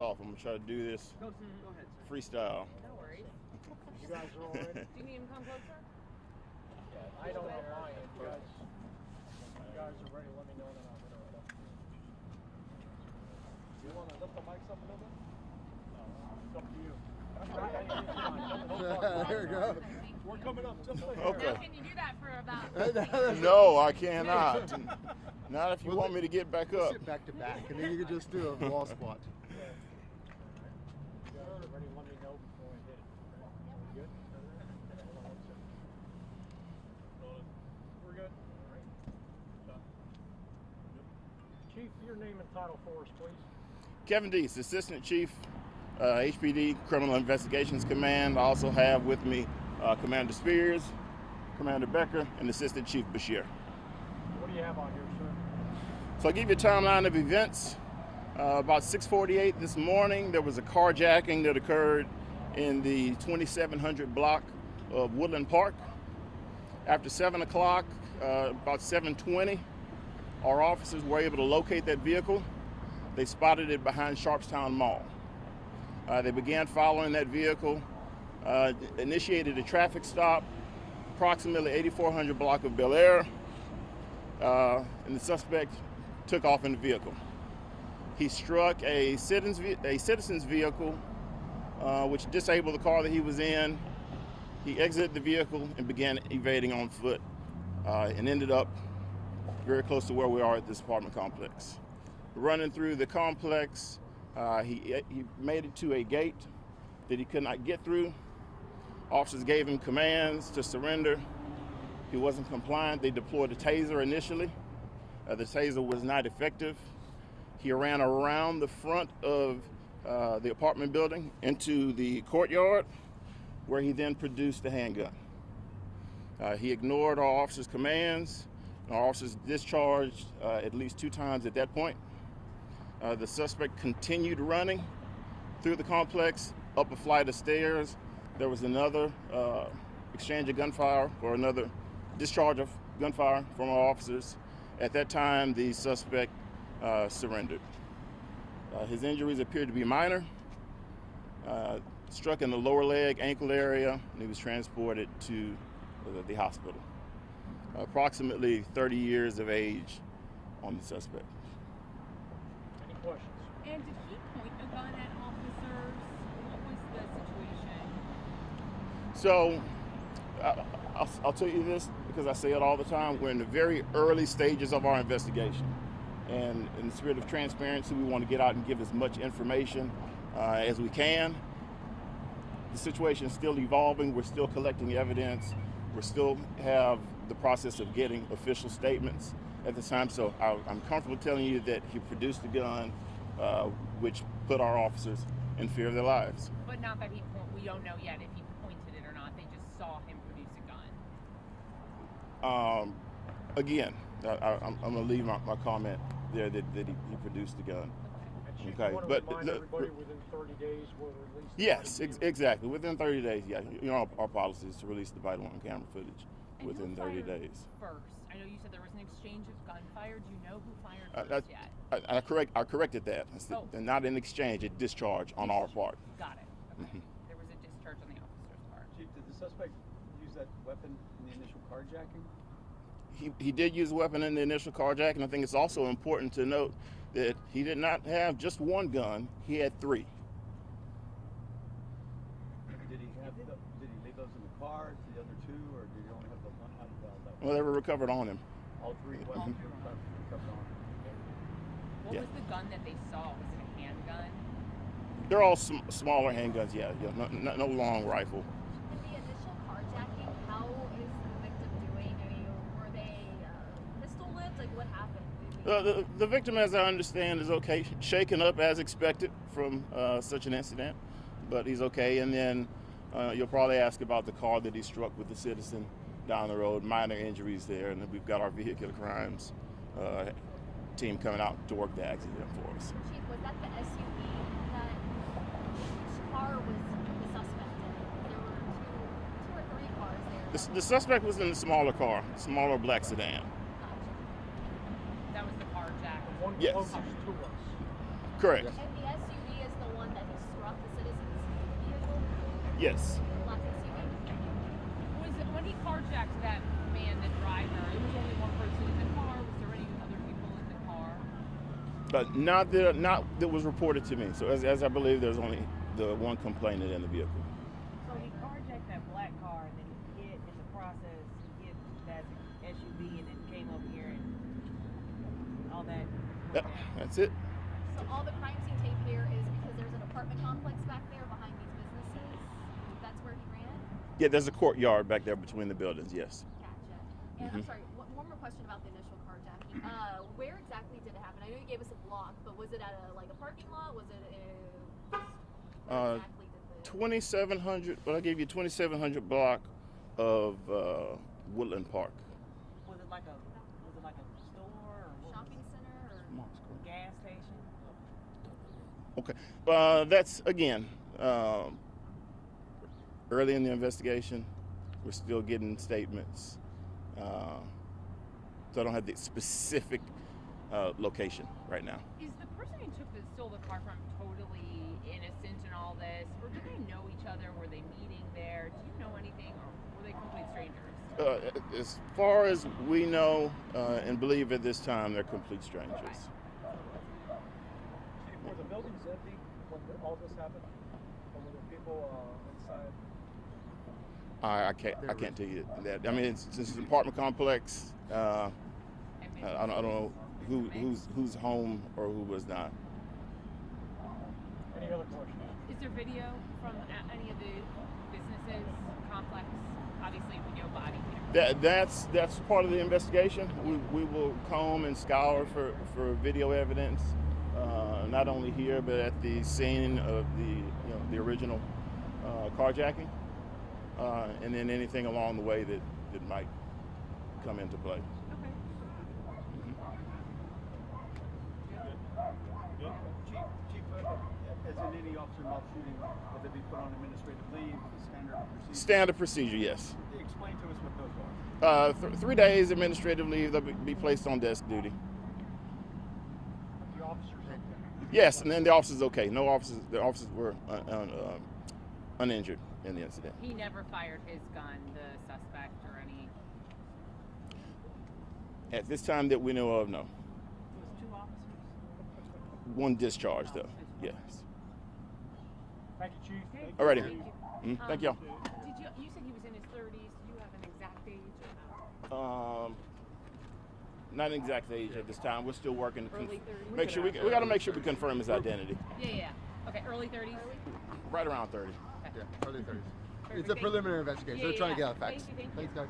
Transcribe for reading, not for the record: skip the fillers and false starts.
Off. I'm gonna try to do this Go ahead, sir. freestyle. No worries. You guys are all ready? Do you need him to come closer? Yeah, I don't know my end. You guys are ready. Let me know and then I'll get it up. Do you want to lift the mics up a little bit? No, it's up to you. There you go. We're coming up just like Okay. Now, can you do that for about No, I cannot. Not if you want me to get back We'll up. sit back to back, and then you can just do a wall squat. You guys are ready? Let me know before I hit it. We good? Hold on 1 second. We're good? All right. Chief, your name and title for us, please. Kevin Deese, Assistant Chief, HPD Criminal Investigations Command. I also have with me Commander Spears, Commander Becker, and Assistant Chief Bashir. What do you have on here, sir? So I'll give you a timeline of events. About 6:48 this morning, there was a carjacking that occurred in the 2700 block of Woodland Park. After 7 o'clock, about 7:20, our officers were able to locate that vehicle. They spotted it behind Sharpstown Mall. They began following that vehicle, initiated a traffic stop, approximately 8400 block of Bel Air, and the suspect took off in the vehicle. He struck a citizen's vehicle, which disabled the car that he was in. He exited the vehicle and began evading on foot, and ended up very close to where we are at this apartment complex. Running through the complex, he made it to a gate that he could not get through. Officers gave him commands to surrender. He wasn't compliant. They deployed a taser initially. The taser was not effective. He ran around the front of the apartment building into the courtyard, where he then produced the handgun. He ignored our officers' commands. Our officers discharged at least 2 times at that point. The suspect continued running through the complex, up a flight of stairs. There was another exchange of gunfire, or another discharge of gunfire from our officers. At that time, the suspect surrendered. His injuries appeared to be minor, struck in the lower leg, ankle area, and he was transported to the hospital. Approximately 30 years of age on the suspect. Any questions? And did he point a gun at officers? What was the situation? So, I'll tell you this because I say it all the time. We're in the very early stages of our investigation. And in the spirit of transparency, we want to get out and give as much information as we can. The situation is still evolving. We're still collecting evidence. We still have the process of getting official statements at the time. So I'm comfortable telling you that he produced a gun, which put our officers in fear of their lives. But not that we don't know yet if he pointed it or not. They just saw him produce a gun. Again, I'm going to leave my comment there that he produced the gun. And Chief, Okay, you want to but remind everybody within 30 days we'll release the Yes, video? exactly. Within 30 days, yeah. You know, our policy is to release the vital on-camera footage And within who 30 fired days. First, I know you said there was an exchange of gunfire. Do you know who fired first yet? I corrected that. And not an exchange, a discharge on our part. Got it. Okay. There was a discharge on the officer's part. Chief, did the suspect use that weapon in the initial carjacking? He did use a weapon in the initial carjacking. I think it's also important to note that he did not have just one gun. He had 3. Did he leave those in the car, the other 2, or did he only have the one? How did that Well, they were recovered on him. all 3 weapons were recovered on him? What was the gun that they saw? Was it a handgun? They're all smaller handguns, yeah. No long rifle. In the initial carjacking, how is the victim doing? I mean, were they pistol whipped? Like, what happened? The victim, as I understand, is okay, shaken up as expected from such an incident, but he's okay. And then you'll probably ask about the car that he struck with the citizen down the road, minor injuries there, and then we've got our vehicular crimes team coming out to work the accident for us. Chief, was that the SUV that which car was the suspect in? There were two or three cars there. The suspect was in the smaller car, smaller black sedan. Gotcha. That was the carjack. One Yes. closest to us. Correct. And the SUV is the Yes. Black SUV. Was it when he carjacked that man, the driver? It was only one person in the car. Was there any other people in the car? But not that was reported to me. So as I believe, there's only the one complainant in the vehicle. So he carjacked that black car and then he hit in the process, he hit that SUV and then came up here and all that. Yep, that's it. So all the crime scene tape here is because there's an apartment complex back there behind these businesses. That's where he ran. Yeah, there's a courtyard back there between the buildings. Yes. Gotcha. And I'm sorry, one more question about the initial carjacking. Where exactly did it happen? I know you gave us a block, but was it at a parking lot? Was it where exactly did the 2700. Well, I gave you 2700 block of Woodland Park. Was it like a store or what? shopping center or Gas station? Okay. That's again early in the investigation. We're still getting statements, so I don't have the specific location right now. Is the person who stole the car from totally innocent in all this, or do they know each other? Were they meeting there? Do you know anything, or were they complete strangers? As far as we know and believe at this time, they're complete strangers. Chief, were the buildings empty when all this happened? Or were there people inside? I can't tell you that. I mean, it's an apartment complex. I don't know who's home or who was not. Any other questions? Is there video from any of the businesses, complex? Obviously, we know body. That's part of the investigation. We will comb and scour for video evidence, not only here but at the scene of the original carjacking, and then anything along the way that might come into play. Okay. Chief, as in any officer involved shooting, would they be put on administrative leave, standard procedure? Standard procedure, yes. Explain to us what those are. 3 days administrative leave. They'll be placed on desk duty. The officers okay? Yes, and then the officers okay. The officers were uninjured in the incident. He never fired his gun, the suspect, or any. At this time that we know of, no. It was two officers. One discharge though. Yes. Thank you, Chief. Thank you. Alrighty. Thank you. Thank y'all. You said he was in his 30s. Do you have an exact age or no? Not an exact age at this time. We're still working to Early 30s. make sure we got to make sure we confirm his identity. Yeah. Okay, early 30s. Right around 30. Yeah, early 30s. Perfect. It's a preliminary investigation. Yeah, They're trying to yeah. get out facts. Thank you. Thanks, guys.